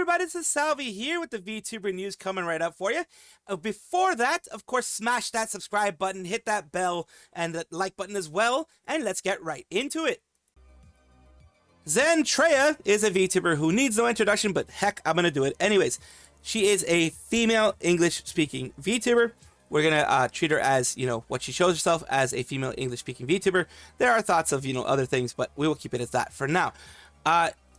everybody, this is Salvi here with the VTuber news coming right up for you. Before that, of course, smash that subscribe button, hit that bell, and the like button as well, and let's get right into it. Zentreya is a VTuber who needs no introduction, but heck, I'm gonna do it anyways. She is a female English-speaking VTuber. We're gonna treat her as, what she shows herself as, a female English-speaking VTuber. There are thoughts of, other things, but we will keep it as that for now.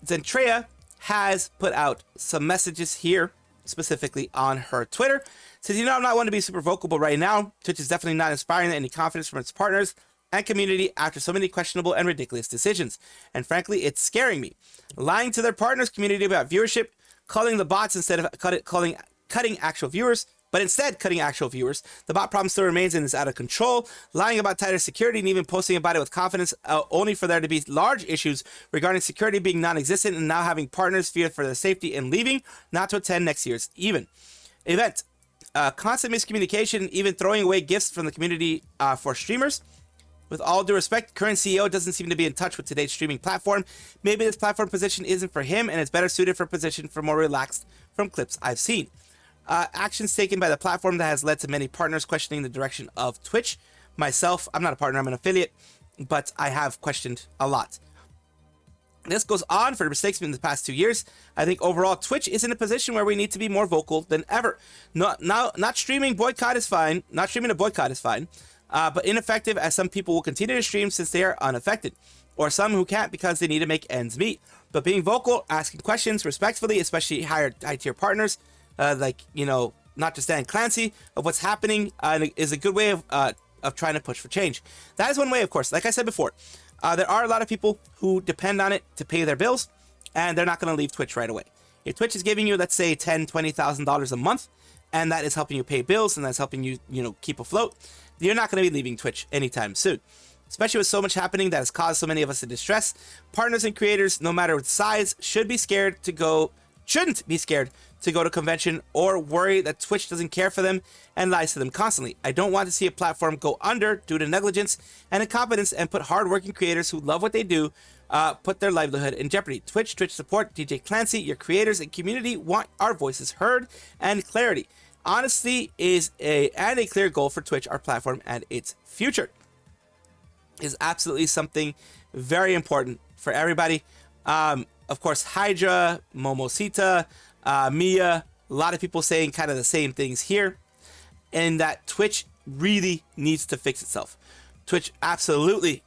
Zentreya has put out some messages here, specifically on her Twitter. Says, I'm not one to be super vocal right now. Twitch is definitely not inspiring any confidence from its partners and community after so many questionable and ridiculous decisions. And frankly, it's scaring me. Lying to their partners community about viewership, calling the bots instead of cutting actual viewers, but instead cutting actual viewers. The bot problem still remains and is out of control. Lying about tighter security and even posting about it with confidence, only for there to be large issues regarding security being non-existent and now having partners fear for their safety and leaving, not to attend next year's event. Constant miscommunication, even throwing away gifts from the community for streamers. With all due respect, current CEO doesn't seem to be in touch with today's streaming platform. Maybe this platform position isn't for him and it's better suited for a position for more relaxed from clips I've seen. Actions taken by the platform that has led to many partners questioning the direction of Twitch. Myself, I'm not a partner, I'm an affiliate, but I have questioned a lot. This goes on for mistakes in the past 2 years. I think overall Twitch is in a position where we need to be more vocal than ever. Not streaming boycott is fine. Not streaming a boycott is fine. But ineffective, as some people will continue to stream since they are unaffected, or some who can't because they need to make ends meet. But being vocal, asking questions respectfully, especially high-tier partners, not just Dan Clancy, of what's happening, is a good way of trying to push for change. That is one way, of course. Like I said before, there are a lot of people who depend on it to pay their bills, and they're not going to leave Twitch right away. If Twitch is giving you, let's say, $10,000, $20,000 a month, and that is helping you pay bills, and that's helping you, keep afloat, you're not going to be leaving Twitch anytime soon. Especially with so much happening that has caused so many of us in distress, partners and creators, no matter what size, shouldn't be scared to go to convention or worry that Twitch doesn't care for them and lies to them constantly. I don't want to see a platform go under due to negligence and incompetence and put hardworking creators who love what they do put their livelihood in jeopardy. Twitch support, DJ Clancy, your creators and community want our voices heard and clarity. Honesty is a clear goal for Twitch, our platform, and its future is absolutely something very important for everybody. Of course, Hydra, Momosita, Mia, a lot of people saying kind of the same things here, and that Twitch really needs to fix itself. Twitch absolutely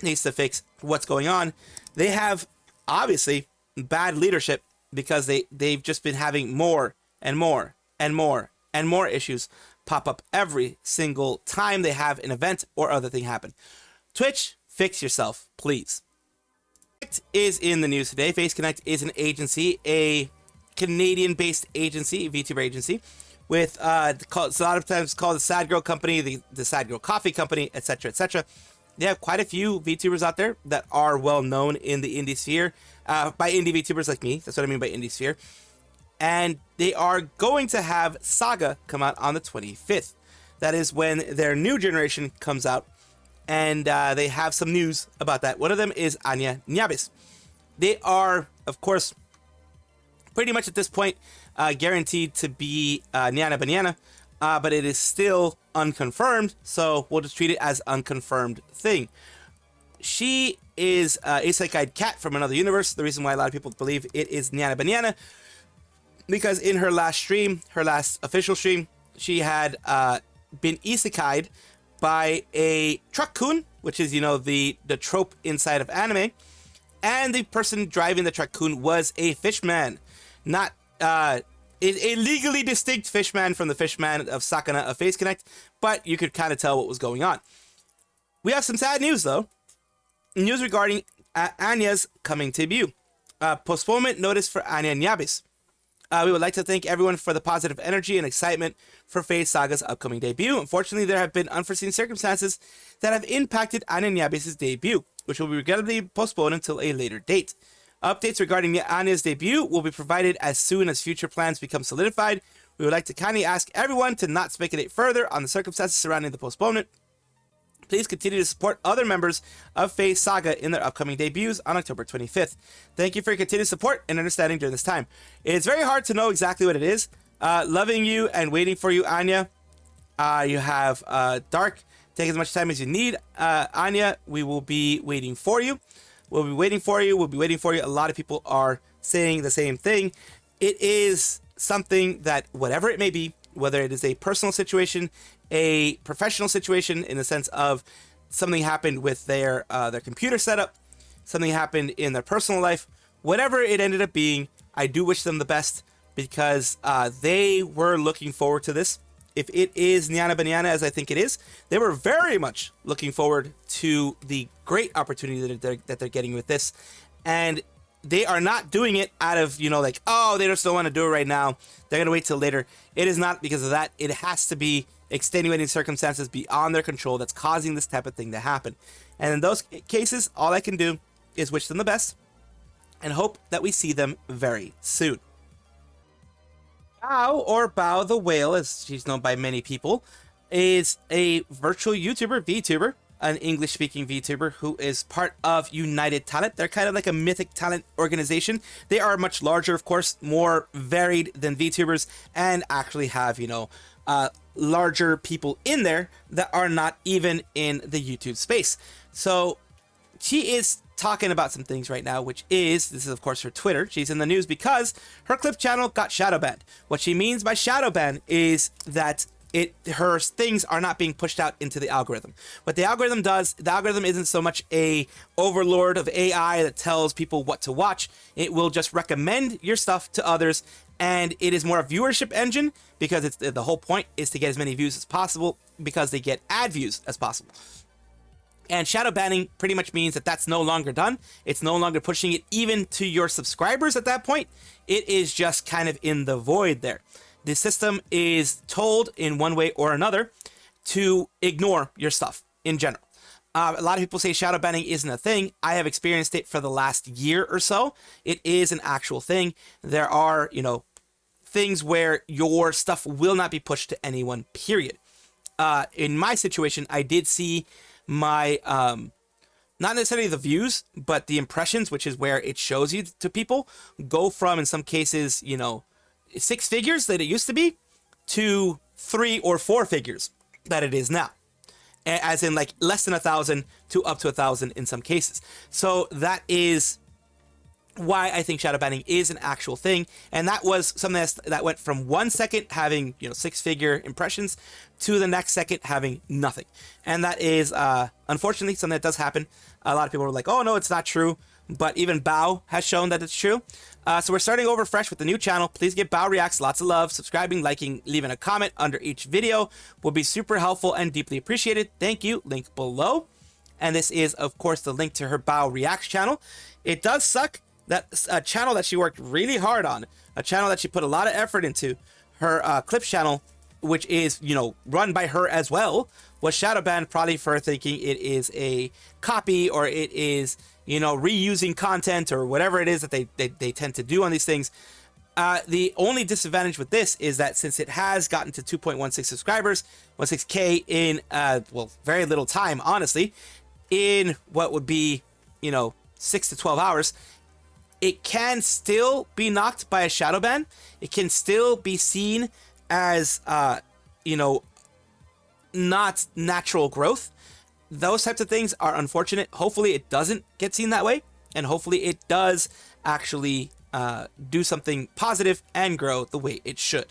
needs to fix what's going on. They have obviously bad leadership because they've just been having more and more and more and more issues pop up every single time they have an event or other thing happen. Twitch, fix yourself, please. Is in the news today. PhaseConnects is an agency, a Canadian-based agency, VTuber agency, with it's a lot of times called the Sad Girl Company, the Sad Girl Coffee Company, etc., etc. They have quite a few VTubers out there that are well known in the indie sphere, by indie VTubers like me. That's what I mean by indie sphere. And they are going to have Saga come out on the 25th. That is when their new generation comes out. And they have some news about that. One of them is Nyana Banyana. They are, of course, pretty much at this point guaranteed to be Nyana Banyana, but it is still unconfirmed, so we'll just treat it as unconfirmed thing. She is a isekai cat from another universe. The reason why a lot of people believe it is Nyana Banyana, because in her last stream, her last official stream, she had been isekai'd by a truck-kun, which is, the trope inside of anime, and the person driving the truck-kun was a fishman, not a legally distinct fishman from the fishman of Sakana of PhaseConnect, but you could kind of tell what was going on. We have some sad news, though. News regarding Anya's coming debut. Postponement notice for Nyana Banyana. We would like to thank everyone for the positive energy and excitement for Phase Saga's upcoming debut. Unfortunately, there have been unforeseen circumstances that have impacted Nyana Banyana's debut, which will be regrettably postponed until a later date. Updates regarding Anya's debut will be provided as soon as future plans become solidified. We would like to kindly ask everyone to not speculate further on the circumstances surrounding the postponement. Please continue to support other members of Phase Saga in their upcoming debuts on October 25th. Thank you for your continued support and understanding during this time. It's very hard to know exactly what it is. Loving you and waiting for you, Anya. You have Dark. Take as much time as you need, Anya. We will be waiting for you. We'll be waiting for you. We'll be waiting for you. A lot of people are saying the same thing. It is something that, whatever it may be, whether it is a personal situation, a professional situation in the sense of something happened with their computer setup, something happened in their personal life, whatever it ended up being, I do wish them the best because they were looking forward to this. If it is Nyana Banyana, as I think it is, they were very much looking forward to the great opportunity that they're getting with this. And they are not doing it out of, like, oh, they just don't want to do it right now. They're going to wait till later. It is not because of that. It has to be extenuating circumstances beyond their control that's causing this type of thing to happen. And in those cases, all I can do is wish them the best and hope that we see them very soon. Bao, or Bao the Whale, as she's known by many people, is a virtual YouTuber, Vtuber, an English-speaking Vtuber who is part of United Talent. They're kind of like a mythic talent organization. They are much larger, of course, more varied than VTubers, and actually have, larger people in there that are not even in the YouTube space. So she is talking about some things right now, this is of course her Twitter. She's in the news because her clip channel got shadow banned. What she means by shadow ban is that her things are not being pushed out into the algorithm. What the algorithm does, the algorithm isn't so much a overlord of AI that tells people what to watch. It will just recommend your stuff to others, and it is more a viewership engine because the whole point is to get as many views as possible because they get ad views as possible. And shadow banning pretty much means that that's no longer done. It's no longer pushing it even to your subscribers at that point. It is just kind of in the void there. The system is told in one way or another to ignore your stuff in general. A lot of people say shadow banning isn't a thing. I have experienced it for the last year or so. It is an actual thing. There are, things where your stuff will not be pushed to anyone, period. In my situation, I did see my not necessarily the views, but the impressions, which is where it shows you to people, go from, in some cases, 6 figures that it used to be to 3 or 4 figures that it is now, as in like less than 1,000 to up to 1,000 in some cases. So that is why I think shadow banning is an actual thing. And that was something that went from 1 second having 6-figure impressions to the next second having nothing. And that is unfortunately something that does happen. A lot of people are like, oh no, it's not true, but even Bao has shown that it's true. So we're starting over fresh with the new channel. Please give Bao Reacts lots of love. Subscribing, liking, leaving a comment under each video will be super helpful and deeply appreciated. Thank you. Link below. And this is, of course, the link to her Bao Reacts channel. It does suck that a channel that she worked really hard on, a channel that she put a lot of effort into, her Clips channel, which is, run by her as well, was shadow banned probably for thinking it is a copy or it is, reusing content or whatever it is that they tend to do on these things. The only disadvantage with this is that since it has gotten to 2.16 subscribers, 16K in, very little time, honestly, in what would be, 6 to 12 hours, it can still be knocked by a shadow ban. It can still be seen as, not natural growth. Those types of things are unfortunate. Hopefully it doesn't get seen that way. And hopefully it does actually do something positive and grow the way it should.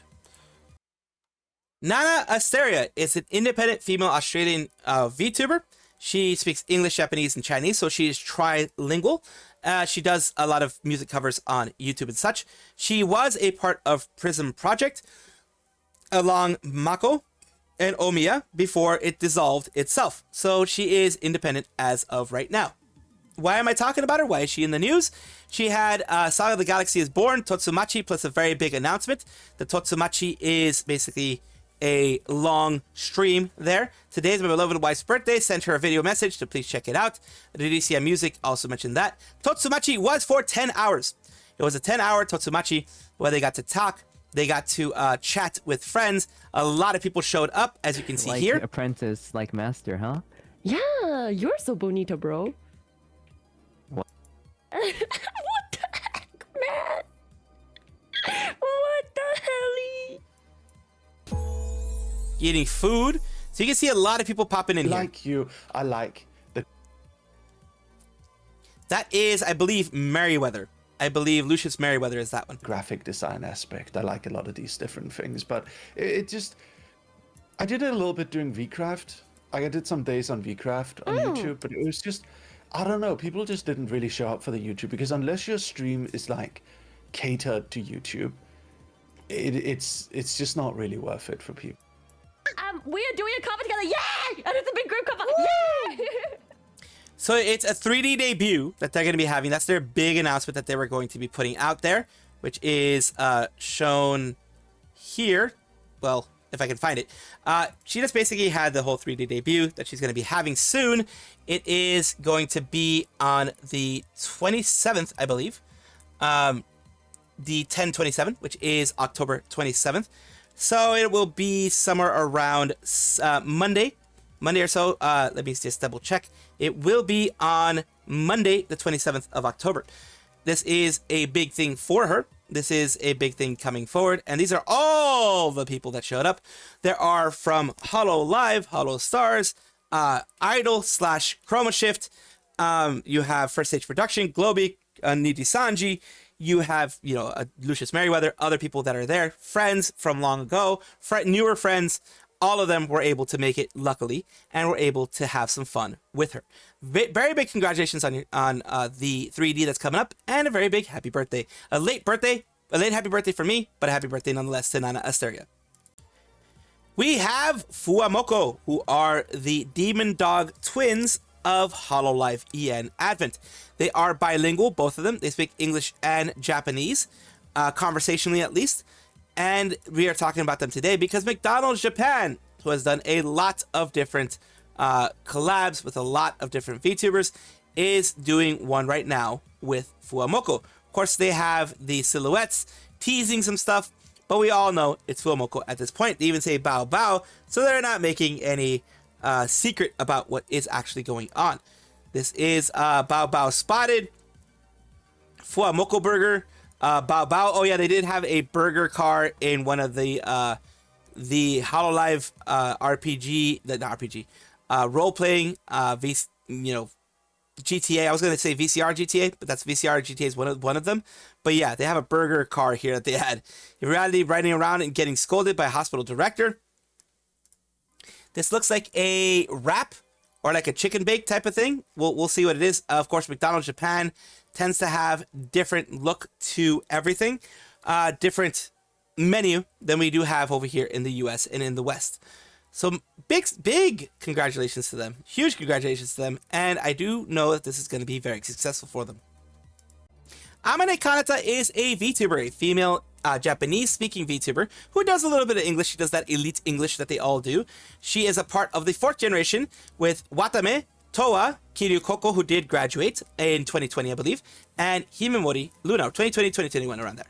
Nana Asteria is an independent female Australian VTuber. She speaks English, Japanese, and Chinese, so she is trilingual. She does a lot of music covers on YouTube and such. She was a part of Prism Project along Mako and Omiya before it dissolved itself. So she is independent as of right now. Why am I talking about her? Why is she in the news? She had Saga the Galaxy is Born, Totsumachi, plus a very big announcement. The Totsumachi is basically a long stream there. Today is my beloved wife's birthday. Sent her a video message to please check it out. The DCM Music also mentioned that. Totsumachi was for 10 hours. It was a 10-hour Totsumachi where they got to talk. They got to chat with friends. A lot of people showed up, as you can see like here. Apprentice, like master, huh? Yeah, you're so bonita, bro. What? What the heck, man? What the hell? Eating food. So you can see a lot of people popping in here. Like you, I like the That is, I believe, Merriweather. I believe Lucius Merriweather is that one. graphic design aspect. I like a lot of these different things, but it just... I did it a little bit during VCraft. I did some days on VCraft on YouTube, but it was just... I don't know, people just didn't really show up for the YouTube, because unless your stream is like catered to YouTube, it's just not really worth it for people. We are doing a cover together, yay! And it's a big group cover, yay! So it's a 3D debut that they're going to be having. That's their big announcement that they were going to be putting out there, which is shown here. Well, if I can find it. She just basically had the whole 3D debut that she's going to be having soon. It is going to be on the 27th, I believe. The 10/27, which is October 27th. So it will be somewhere around Monday or so. Let me just double check. It will be on Monday, the 27th of October. This is a big thing for her. This is a big thing coming forward. And these are all the people that showed up. There are from hololive, holostars, Idol / Chroma Shift. You have First Stage Production, Globy, nijisanji. You have, Lucius Merriweather, other people that are there, friends from long ago, newer friends. All of them were able to make it, luckily, and were able to have some fun with her. Very big congratulations on the 3D that's coming up, and a very big happy birthday. A late happy birthday for me, but a happy birthday nonetheless to Nana Asteria. We have Fuwamoco, who are the demon dog twins of hololive EN Advent. They are bilingual, both of them. They speak English and Japanese, conversationally at least. And we are talking about them today because McDonald's Japan, who has done a lot of different collabs with a lot of different VTubers, is doing one right now with Fuwamoco. Of course, they have the silhouettes teasing some stuff, but we all know it's Fuwamoco at this point. They even say Bao Bao, so they're not making any secret about what is actually going on. This is Bao Bao Spotted, Fuwamoco Burger, Bao Bao. Oh yeah, they did have a burger car in one of the hololive role playing GTA. I was gonna say VCR GTA, but that's VCR GTA is one of them. But yeah, they have a burger car here that they had. In reality, riding around and getting scolded by a hospital director. This looks like a wrap or like a chicken bake type of thing. We'll see what it is. Of course, McDonald's Japan tends to have different look to everything, different menu than we do have over here in the US and in the West. So big congratulations to them. Huge congratulations to them. And I do know that this is going to be very successful for them. Amane Kanata is a VTuber, a female Japanese-speaking VTuber who does a little bit of English. She does that elite English that they all do. She is a part of the 4th generation with Watame, Toa, Kiryu Koko, who did graduate in 2020, I believe, and Himemori Luna, 2020, 2021, around there.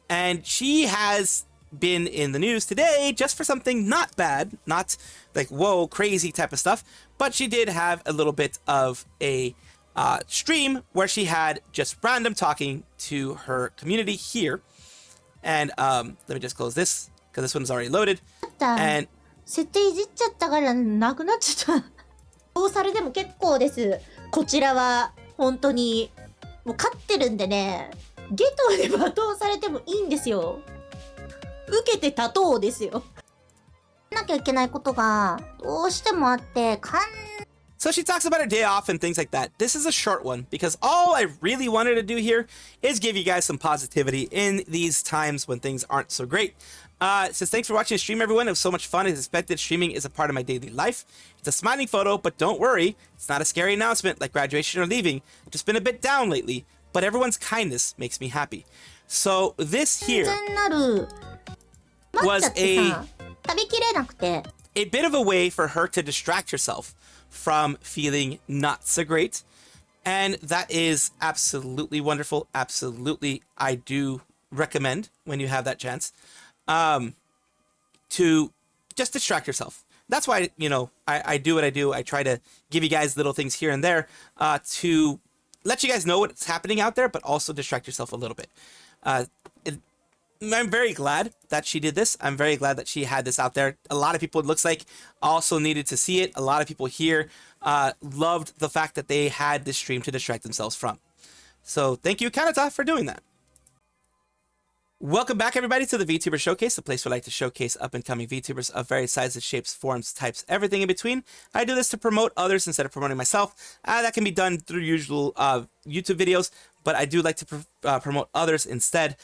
And she has been in the news today just for something not bad, not like, whoa, crazy type of stuff, but she did have a little bit of a stream where she had just random talking to her community here. And let me just close this because this one's already loaded. And 設定いじっちゃったからなくなっちゃった。どうされても結構です。こちらは本当にもう勝ってるんでね。ゲトで罵倒されてもいいんですよ。受けて立とうですよ。なきゃいけないことがどうしてもあって、So she talks about her day off and things like that. This is a short one because all I really wanted to do here is give you guys some positivity in these times when things aren't so great. Says thanks for watching the stream, everyone. It was so much fun. As expected, streaming is a part of my daily life. It's a smiling photo, but don't worry. It's not a scary announcement like graduation or leaving. I've just been a bit down lately, but everyone's kindness makes me happy. So this here was a bit of a way for her to distract herself from feeling not so great. And that is absolutely wonderful. Absolutely, I do recommend when you have that chance to just distract yourself. That's why, you know, I do what I do. I try to give you guys little things here and there to let you guys know what's happening out there, but also distract yourself a little bit. I'm very glad that she did this. I'm very glad that she had this out there. A lot of people, it looks like, also needed to see it. A lot of people here loved the fact that they had this stream to distract themselves from. So thank you, Kanata, for doing that. Welcome back, everybody, to the VTuber Showcase, the place where I like to showcase up-and-coming VTubers of various sizes, shapes, forms, types, everything in between. I do this to promote others instead of promoting myself. That can be done through usual YouTube videos, but I do like to promote others instead.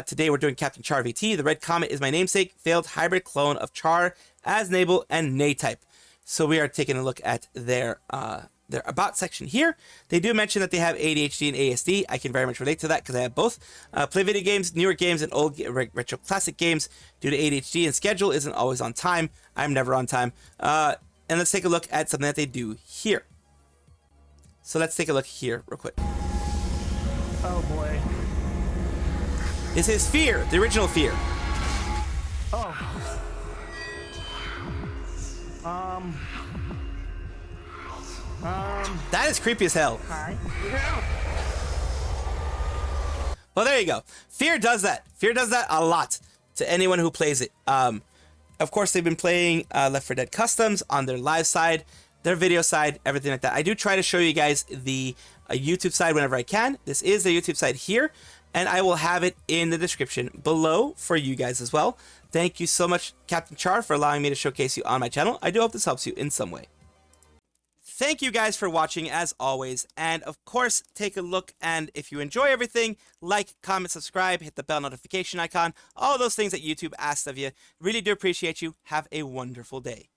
Today we're doing CaptainChar VT. The red comet is my namesake, failed hybrid clone of Char, Asnable, and Nay-type. So we are taking a look at their about section here. They do mention that they have ADHD and ASD. I can very much relate to that because I have both. Play video games, newer games, and old retro classic games. Due to ADHD and schedule isn't always on time. I'm never on time. And let's take a look at something that they do here. So let's take a look here real quick. Oh boy. This is Fear, the original Fear. Oh. That is creepy as hell. Hi. Well, there you go. Fear does that. Fear does that a lot to anyone who plays it. Of course, they've been playing Left 4 Dead Customs on their live side, their video side, everything like that. I do try to show you guys the YouTube side whenever I can. This is the YouTube side here, and I will have it in the description below for you guys as well. Thank you so much, CaptainChar, for allowing me to showcase you on my channel. I do hope this helps you in some way. Thank you guys for watching as always, and of course take a look, and if you enjoy everything, like, comment, subscribe, hit the bell notification icon, all those things that YouTube asks of you. Really do appreciate you. Have a wonderful day.